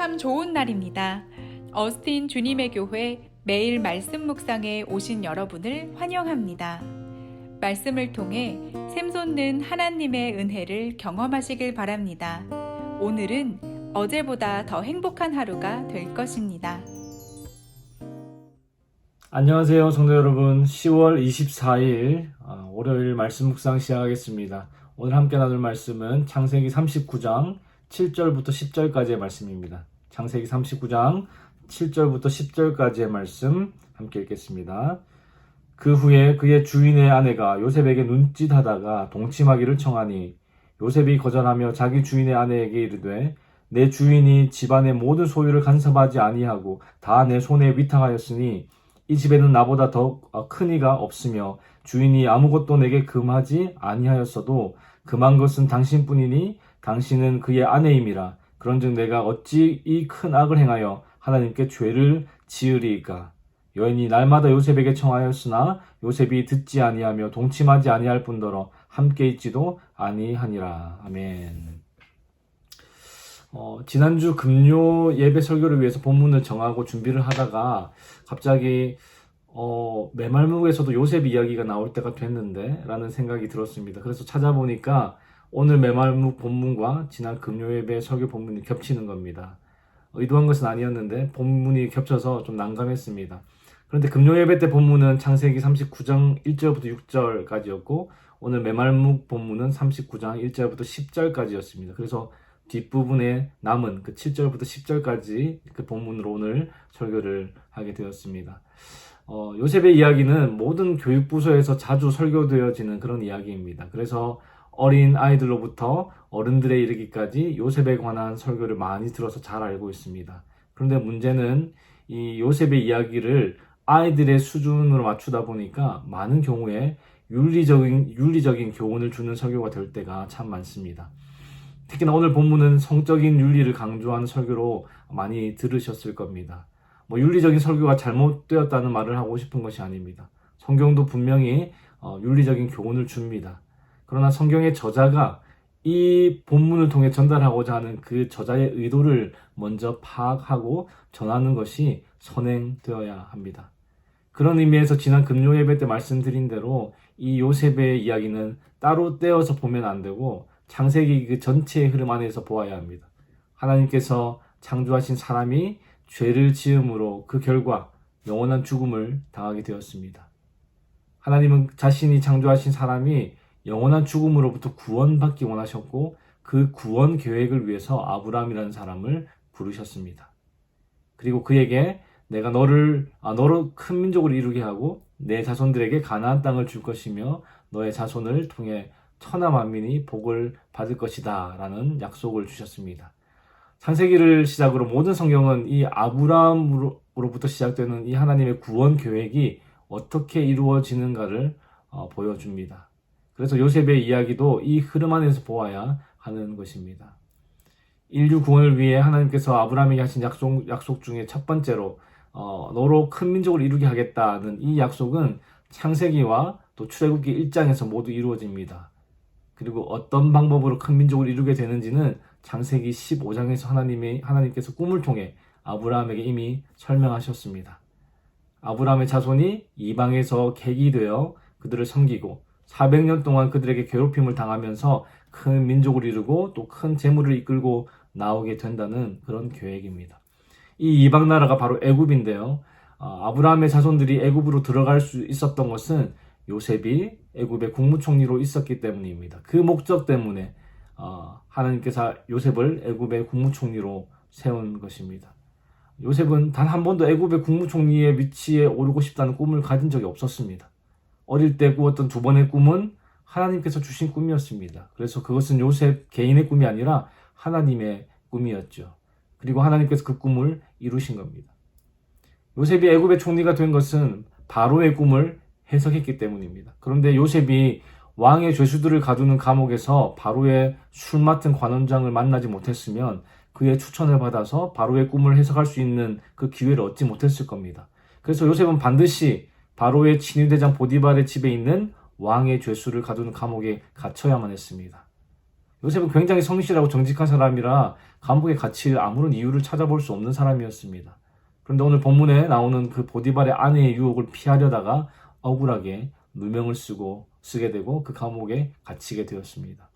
참 좋은 날입니다. 어스틴 주님의 교회 매일 말씀 묵상에 오신 여러분을 환영합니다. 말씀을 통해 샘솟는 하나님의 은혜를 경험하시길 바랍니다. 오늘은 어제보다 더 행복한 하루가 될 것입니다. 안녕하세요, 성도 여러분. 10월 24일 월요일 말씀 묵상 시작하겠습니다. 오늘 함께 나눌 말씀은 창세기 39장 7절부터 10절까지의 말씀입니다. 창세기 39장 7절부터 10절까지의 말씀 함께 읽겠습니다. 그 후에 그의 주인의 아내가 요셉에게 눈짓하다가 동침하기를 청하니 요셉이 거절하며 자기 주인의 아내에게 이르되 내 주인이 집안의 모든 소유를 간섭하지 아니하고 다 내 손에 위탁하였으니 이 집에는 나보다 더 큰 이가 없으며 주인이 아무것도 내게 금하지 아니하였어도 금한 것은 당신뿐이니 당신은 그의 아내임이라. 그런즉 내가 어찌 이 큰 악을 행하여 하나님께 죄를 지으리이까. 여인이 날마다 요셉에게 청하였으나 요셉이 듣지 아니하며 동침하지 아니할 뿐더러 함께 있지도 아니하니라. 아멘. 지난주 금요 예배 설교를 위해서 본문을 정하고 준비를 하다가 갑자기 메말묵에서도 요셉 이야기가 나올 때가 됐는데 라는 생각이 들었습니다. 그래서 찾아보니까 오늘 메말묵 본문과 지난 금요 예배 설교 본문이 겹치는 겁니다. 의도한 것은 아니었는데 본문이 겹쳐서 좀 난감했습니다. 그런데 금요 예배 때 본문은 창세기 39장 1절부터 6절까지였고 오늘 메말묵 본문은 39장 1절부터 10절까지였습니다. 그래서 뒷부분에 남은 그 7절부터 10절까지 그 본문으로 오늘 설교를 하게 되었습니다. 요셉의 이야기는 모든 교육부서에서 자주 설교되어지는 그런 이야기입니다. 그래서 어린 아이들로부터 어른들에 이르기까지 요셉에 관한 설교를 많이 들어서 잘 알고 있습니다. 그런데 문제는 이 요셉의 이야기를 아이들의 수준으로 맞추다 보니까 많은 경우에 윤리적인 교훈을 주는 설교가 될 때가 참 많습니다. 특히나 오늘 본문은 성적인 윤리를 강조하는 설교로 많이 들으셨을 겁니다. 윤리적인 설교가 잘못되었다는 말을 하고 싶은 것이 아닙니다. 성경도 분명히 윤리적인 교훈을 줍니다. 그러나 성경의 저자가 이 본문을 통해 전달하고자 하는 그 저자의 의도를 먼저 파악하고 전하는 것이 선행되어야 합니다. 그런 의미에서 지난 금요 예배 때 말씀드린 대로 이 요셉의 이야기는 따로 떼어서 보면 안 되고 창세기 그 전체의 흐름 안에서 보아야 합니다. 하나님께서 창조하신 사람이 죄를 지음으로 그 결과 영원한 죽음을 당하게 되었습니다. 하나님은 자신이 창조하신 사람이 영원한 죽음으로부터 구원받기 원하셨고 그 구원 계획을 위해서 아브라함이라는 사람을 부르셨습니다. 그리고 그에게 내가 너로 큰 민족을 이루게 하고 내 자손들에게 가나안 땅을 줄 것이며 너의 자손을 통해 천하 만민이 복을 받을 것이다 라는 약속을 주셨습니다. 창세기를 시작으로 모든 성경은 이 아브라함으로부터 시작되는 이 하나님의 구원 계획이 어떻게 이루어지는가를 보여줍니다. 그래서 요셉의 이야기도 이 흐름 안에서 보아야 하는 것입니다. 인류 구원을 위해 하나님께서 아브라함에게 하신 약속 중에 첫 번째로 너로 큰 민족을 이루게 하겠다는 이 약속은 창세기와 또 출애굽기 1장에서 모두 이루어집니다. 그리고 어떤 방법으로 큰 민족을 이루게 되는지는 창세기 15장에서 하나님께서 꿈을 통해 아브라함에게 이미 설명하셨습니다. 아브라함의 자손이 이방에서 객이 되어 그들을 섬기고 400년 동안 그들에게 괴롭힘을 당하면서 큰 민족을 이루고 또 큰 재물을 이끌고 나오게 된다는 그런 계획입니다. 이 이방 나라가 바로 애굽인데요. 아브라함의 자손들이 애굽으로 들어갈 수 있었던 것은 요셉이 애굽의 국무총리로 있었기 때문입니다. 그 목적 때문에 하나님께서 요셉을 애굽의 국무총리로 세운 것입니다. 요셉은 단 한 번도 애굽의 국무총리의 위치에 오르고 싶다는 꿈을 가진 적이 없었습니다. 어릴 때 꾸었던 두 번의 꿈은 하나님께서 주신 꿈이었습니다. 그래서 그것은 요셉 개인의 꿈이 아니라 하나님의 꿈이었죠. 그리고 하나님께서 그 꿈을 이루신 겁니다. 요셉이 애굽의 총리가 된 것은 바로의 꿈을 해석했기 때문입니다. 그런데 요셉이 왕의 죄수들을 가두는 감옥에서 바로의 술 맡은 관원장을 만나지 못했으면 그의 추천을 받아서 바로의 꿈을 해석할 수 있는 그 기회를 얻지 못했을 겁니다. 그래서 요셉은 반드시 바로의 친위대장 보디발의 집에 있는 왕의 죄수를 가두는 감옥에 갇혀야만 했습니다. 요셉은 굉장히 성실하고 정직한 사람이라 감옥에 갇힐 아무런 이유를 찾아볼 수 없는 사람이었습니다. 그런데 오늘 본문에 나오는 그 보디발의 아내의 유혹을 피하려다가 억울하게 누명을 쓰게 되고 그 감옥에 갇히게 되었습니다.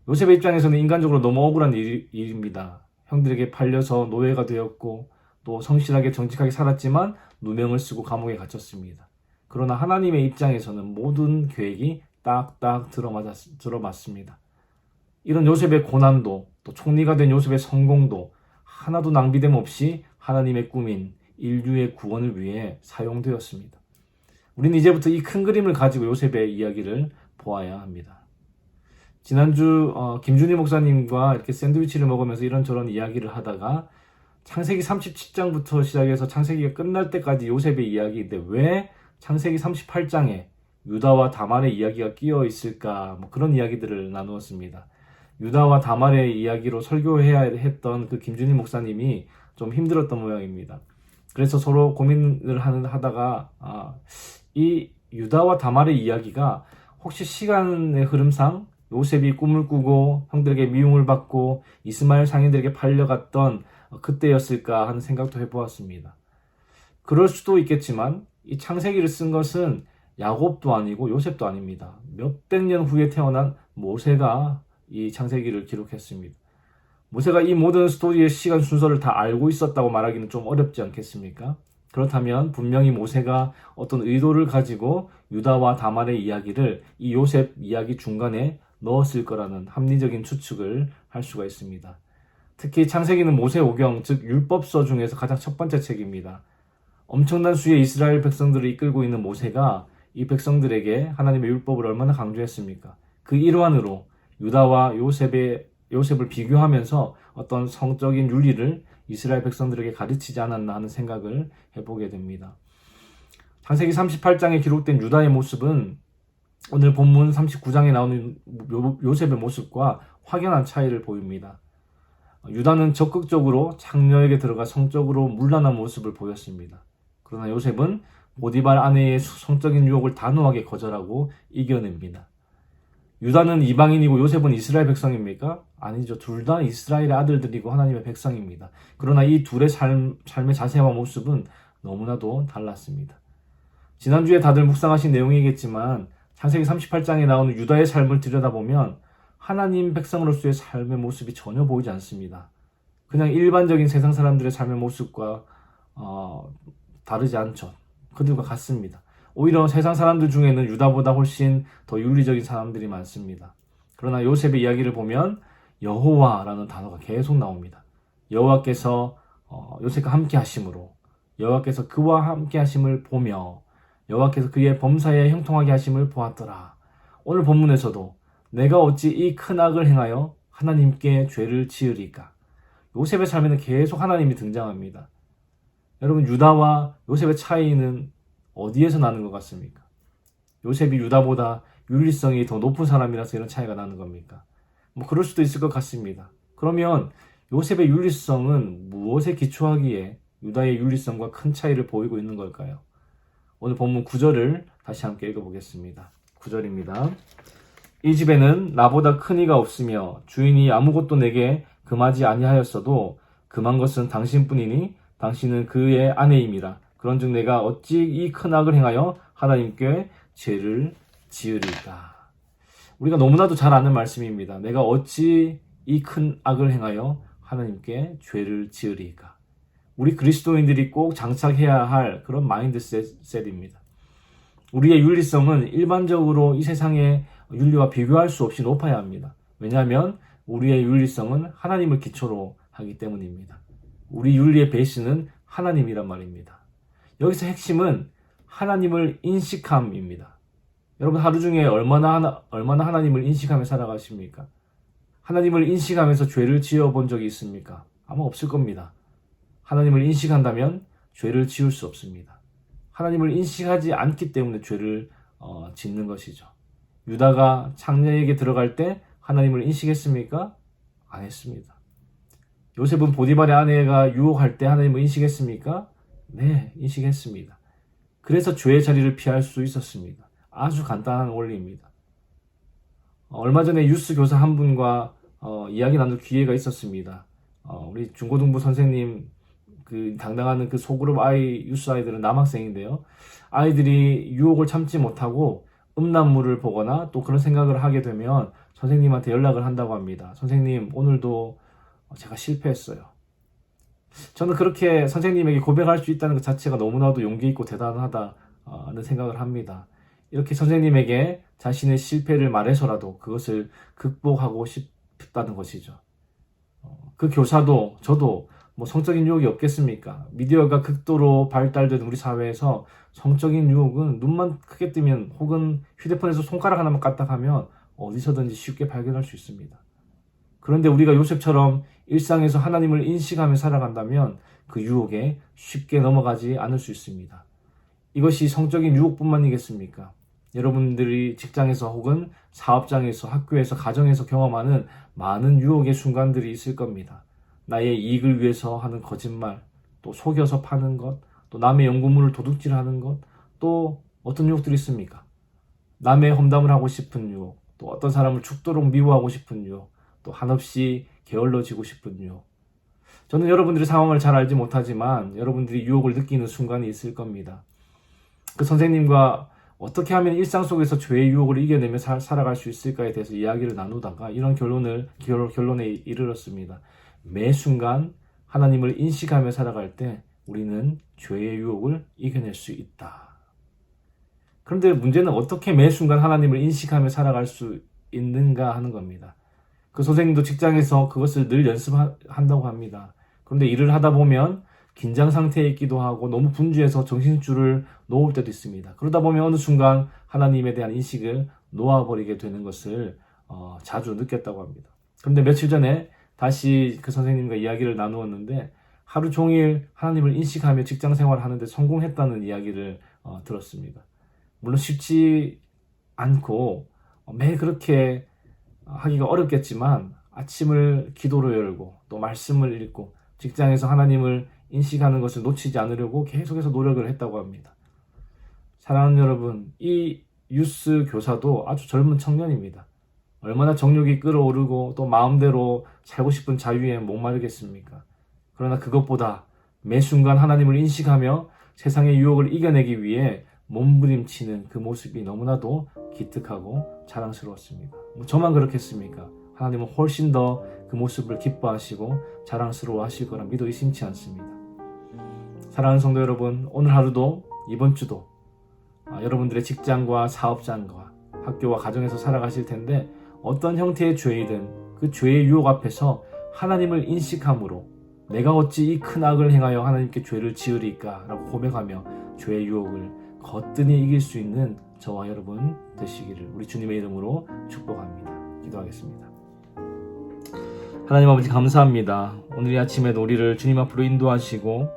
요셉의 입장에서는 인간적으로 너무 억울한 일입니다. 형들에게 팔려서 노예가 되었고 또 성실하게 정직하게 살았지만 누명을 쓰고 감옥에 갇혔습니다. 그러나 하나님의 입장에서는 모든 계획이 딱딱 들어맞습니다. 이런 요셉의 고난도 또 총리가 된 요셉의 성공도 하나도 낭비됨 없이 하나님의 꿈인 인류의 구원을 위해 사용되었습니다. 우리는 이제부터 이 큰 그림을 가지고 요셉의 이야기를 보아야 합니다. 지난주 김준희 목사님과 이렇게 샌드위치를 먹으면서 이런저런 이야기를 하다가 창세기 37장부터 시작해서 창세기가 끝날 때까지 요셉의 이야기인데 왜 창세기 38장에 유다와 다말의 이야기가 끼어 있을까, 그런 이야기들을 나누었습니다. 유다와 다말의 이야기로 설교해야 했던 그 김준희 목사님이 좀 힘들었던 모양입니다. 그래서 서로 고민을 하다가 이 유다와 다말의 이야기가 혹시 시간의 흐름상 요셉이 꿈을 꾸고 형들에게 미움을 받고 이스마엘 상인들에게 팔려갔던 그때였을까 하는 생각도 해보았습니다. 그럴 수도 있겠지만 이 창세기를 쓴 것은 야곱도 아니고 요셉도 아닙니다. 몇백 년 후에 태어난 모세가 이 창세기를 기록했습니다. 모세가 이 모든 스토리의 시간 순서를 다 알고 있었다고 말하기는 좀 어렵지 않겠습니까? 그렇다면 분명히 모세가 어떤 의도를 가지고 유다와 다말의 이야기를 이 요셉 이야기 중간에 넣었을 거라는 합리적인 추측을 할 수가 있습니다. 특히 창세기는 모세오경, 즉 율법서 중에서 가장 첫 번째 책입니다. 엄청난 수의 이스라엘 백성들을 이끌고 있는 모세가 이 백성들에게 하나님의 율법을 얼마나 강조했습니까? 그 일환으로 유다와 요셉을 비교하면서 어떤 성적인 윤리를 이스라엘 백성들에게 가르치지 않았나 하는 생각을 해보게 됩니다. 창세기 38장에 기록된 유다의 모습은 오늘 본문 39장에 나오는 요셉의 모습과 확연한 차이를 보입니다. 유다는 적극적으로 창녀에게 들어가 성적으로 문란한 모습을 보였습니다. 그러나 요셉은 보디발 아내의 성적인 유혹을 단호하게 거절하고 이겨냅니다. 유다는 이방인이고 요셉은 이스라엘 백성입니까? 아니죠. 둘 다 이스라엘의 아들들이고 하나님의 백성입니다. 그러나 이 둘의 삶의 자세와 모습은 너무나도 달랐습니다. 지난주에 다들 묵상하신 내용이겠지만 창세기 38장에 나오는 유다의 삶을 들여다보면 하나님 백성으로서의 삶의 모습이 전혀 보이지 않습니다. 그냥 일반적인 세상 사람들의 삶의 모습과 다르지 않죠. 그들과 같습니다. 오히려 세상 사람들 중에는 유다보다 훨씬 더 윤리적인 사람들이 많습니다. 그러나 요셉의 이야기를 보면 여호와라는 단어가 계속 나옵니다. 여호와께서 요셉과 함께 하심으로, 여호와께서 그와 함께 하심을 보며, 여호와께서 그의 범사에 형통하게 하심을 보았더라. 오늘 본문에서도 내가 어찌 이 큰 악을 행하여 하나님께 죄를 지으리까? 요셉의 삶에는 계속 하나님이 등장합니다. 여러분, 유다와 요셉의 차이는 어디에서 나는 것 같습니까? 요셉이 유다보다 윤리성이 더 높은 사람이라서 이런 차이가 나는 겁니까? 그럴 수도 있을 것 같습니다. 그러면 요셉의 윤리성은 무엇에 기초하기에 유다의 윤리성과 큰 차이를 보이고 있는 걸까요? 오늘 본문 9절을 다시 함께 읽어보겠습니다. 9절입니다. 이 집에는 나보다 큰 이가 없으며 주인이 아무것도 내게 금하지 아니하였어도 금한 것은 당신뿐이니 당신은 그의 아내임이라. 그런즉 내가 어찌 이 큰 악을 행하여 하나님께 죄를 지으리까? 우리가 너무나도 잘 아는 말씀입니다. 내가 어찌 이 큰 악을 행하여 하나님께 죄를 지으리까? 우리 그리스도인들이 꼭 장착해야 할 그런 마인드셋입니다. 우리의 윤리성은 일반적으로 이 세상의 윤리와 비교할 수 없이 높아야 합니다. 왜냐하면 우리의 윤리성은 하나님을 기초로 하기 때문입니다. 우리 윤리의 베이스는 하나님이란 말입니다. 여기서 핵심은 하나님을 인식함입니다. 여러분, 하루 중에 얼마나 하나님을 인식하며 살아가십니까? 하나님을 인식하면서 죄를 지어본 적이 있습니까? 아마 없을 겁니다. 하나님을 인식한다면 죄를 지을 수 없습니다. 하나님을 인식하지 않기 때문에 죄를 짓는 것이죠. 유다가 창녀에게 들어갈 때 하나님을 인식했습니까? 안 했습니다. 요셉은 보디발의 아내가 유혹할 때 하나님을 인식했습니까? 네, 인식했습니다. 그래서 죄의 자리를 피할 수 있었습니다. 아주 간단한 원리입니다. 얼마 전에 유스 교사 한 분과 이야기 나눌 기회가 있었습니다. 우리 중고등부 선생님 당당하는 그 소그룹 유스 아이들은 남학생인데요. 아이들이 유혹을 참지 못하고 음란물을 보거나 또 그런 생각을 하게 되면 선생님한테 연락을 한다고 합니다. 선생님, 오늘도 제가 실패했어요. 저는 그렇게 선생님에게 고백할 수 있다는 것 자체가 너무나도 용기 있고 대단하다는 생각을 합니다. 이렇게 선생님에게 자신의 실패를 말해서라도 그것을 극복하고 싶다는 것이죠. 그 교사도 저도 뭐 성적인 유혹이 없겠습니까? 미디어가 극도로 발달된 우리 사회에서 성적인 유혹은 눈만 크게 뜨면 혹은 휴대폰에서 손가락 하나만 까딱하면 어디서든지 쉽게 발견할 수 있습니다. 그런데 우리가 요셉처럼 일상에서 하나님을 인식하며 살아간다면 그 유혹에 쉽게 넘어가지 않을 수 있습니다. 이것이 성적인 유혹뿐만이겠습니까? 여러분들이 직장에서 혹은 사업장에서, 학교에서, 가정에서 경험하는 많은 유혹의 순간들이 있을 겁니다. 나의 이익을 위해서 하는 거짓말, 또 속여서 파는 것, 또 남의 연구물을 도둑질하는 것, 또 어떤 유혹들이 있습니까? 남의 험담을 하고 싶은 유혹, 또 어떤 사람을 죽도록 미워하고 싶은 유혹, 또 한없이 게을러지고 싶은 유혹. 저는 여러분들의 상황을 잘 알지 못하지만 여러분들이 유혹을 느끼는 순간이 있을 겁니다. 그 선생님과 어떻게 하면 일상 속에서 죄의 유혹을 이겨내며 살아갈 수 있을까에 대해서 이야기를 나누다가 이런 결론에 이르렀습니다. 매 순간 하나님을 인식하며 살아갈 때 우리는 죄의 유혹을 이겨낼 수 있다. 그런데 문제는 어떻게 매 순간 하나님을 인식하며 살아갈 수 있는가 하는 겁니다. 그 선생님도 직장에서 그것을 늘 연습한다고 합니다. 그런데 일을 하다 보면 긴장 상태에 있기도 하고 너무 분주해서 정신줄을 놓을 때도 있습니다. 그러다 보면 어느 순간 하나님에 대한 인식을 놓아버리게 되는 것을 자주 느꼈다고 합니다. 그런데 며칠 전에 다시 그 선생님과 이야기를 나누었는데 하루 종일 하나님을 인식하며 직장 생활을 하는데 성공했다는 이야기를 들었습니다. 물론 쉽지 않고 매일 그렇게 하기가 어렵겠지만 아침을 기도로 열고 또 말씀을 읽고 직장에서 하나님을 인식하는 것을 놓치지 않으려고 계속해서 노력을 했다고 합니다. 사랑하는 여러분, 이 유스 교사도 아주 젊은 청년입니다. 얼마나 정욕이 끓어오르고 또 마음대로 살고 싶은 자유에 목마르겠습니까? 그러나 그것보다 매 순간 하나님을 인식하며 세상의 유혹을 이겨내기 위해 몸부림치는 그 모습이 너무나도 기특하고 자랑스러웠습니다. 저만 그렇겠습니까? 하나님은 훨씬 더 그 모습을 기뻐하시고 자랑스러워 하실 거라 믿어 의심치 않습니다. 사랑하는 성도 여러분, 오늘 하루도 이번 주도 여러분들의 직장과 사업장과 학교와 가정에서 살아가실 텐데 어떤 형태의 죄이든 그 죄의 유혹 앞에서 하나님을 인식함으로 내가 어찌 이 큰 악을 행하여 하나님께 죄를 지으리까 라고 고백하며 죄의 유혹을 거뜬히 이길 수 있는 저와 여러분 되시기를 우리 주님의 이름으로 축복합니다. 기도하겠습니다. 하나님 아버지 감사합니다. 오늘 이 아침에도 우리를 주님 앞으로 인도하시고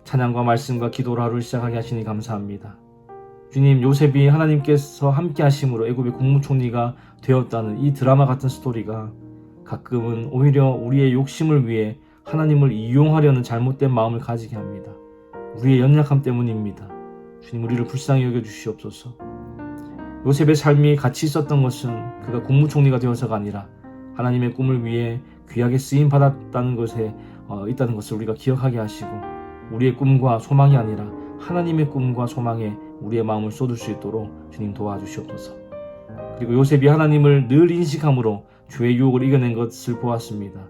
찬양과 말씀과 기도로 하루를 시작하게 하시니 감사합니다. 주님, 요셉이 하나님께서 함께 하심으로 애굽의 국무총리가 되었다는 이 드라마 같은 스토리가 가끔은 오히려 우리의 욕심을 위해 하나님을 이용하려는 잘못된 마음을 가지게 합니다. 우리의 연약함 때문입니다. 주님, 우리를 불쌍히 여겨주시옵소서. 요셉의 삶이 가치 있었던 것은 그가 국무총리가 되어서가 아니라 하나님의 꿈을 위해 귀하게 쓰임받았다는 것에 있다는 것을 우리가 기억하게 하시고 우리의 꿈과 소망이 아니라 하나님의 꿈과 소망에 우리의 마음을 쏟을 수 있도록 주님 도와주시옵소서. 그리고 요셉이 하나님을 늘 인식함으로 죄의 유혹을 이겨낸 것을 보았습니다.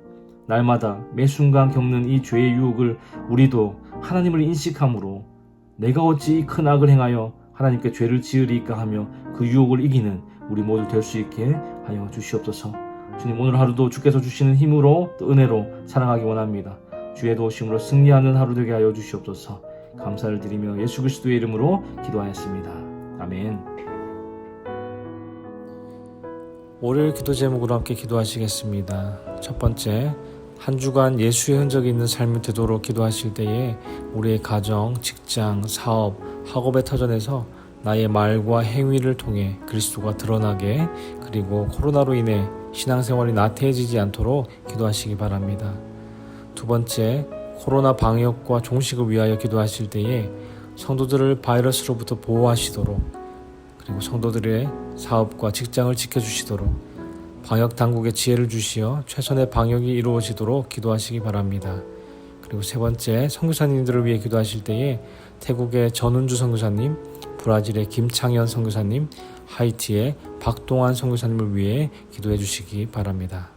날마다 매 순간 겪는 이 죄의 유혹을 우리도 하나님을 인식함으로 내가 어찌 이 큰 악을 행하여 하나님께 죄를 지으리까 하며 그 유혹을 이기는 우리 모두 될 수 있게 하여 주시옵소서. 주님, 오늘 하루도 주께서 주시는 힘으로 또 은혜로 살아가기 원합니다. 주의 도우심으로 승리하는 하루 되게 하여 주시옵소서. 감사를 드리며 예수 그리스도의 이름으로 기도하였습니다. 아멘. 월요일 기도 제목으로 함께 기도하시겠습니다. 첫 번째, 한 주간 예수의 흔적이 있는 삶이 되도록 기도하실 때에 우리의 가정, 직장, 사업, 학업의 터전에서 나의 말과 행위를 통해 그리스도가 드러나게, 그리고 코로나로 인해 신앙생활이 나태해지지 않도록 기도하시기 바랍니다. 두 번째, 코로나 방역과 종식을 위하여 기도하실 때에 성도들을 바이러스로부터 보호하시도록, 그리고 성도들의 사업과 직장을 지켜주시도록 방역 당국에 지혜를 주시어 최선의 방역이 이루어지도록 기도하시기 바랍니다. 그리고 세 번째, 선교사님들을 위해 기도하실 때에 태국의 전운주 선교사님, 브라질의 김창현 선교사님, 하이티의 박동환 선교사님을 위해 기도해 주시기 바랍니다.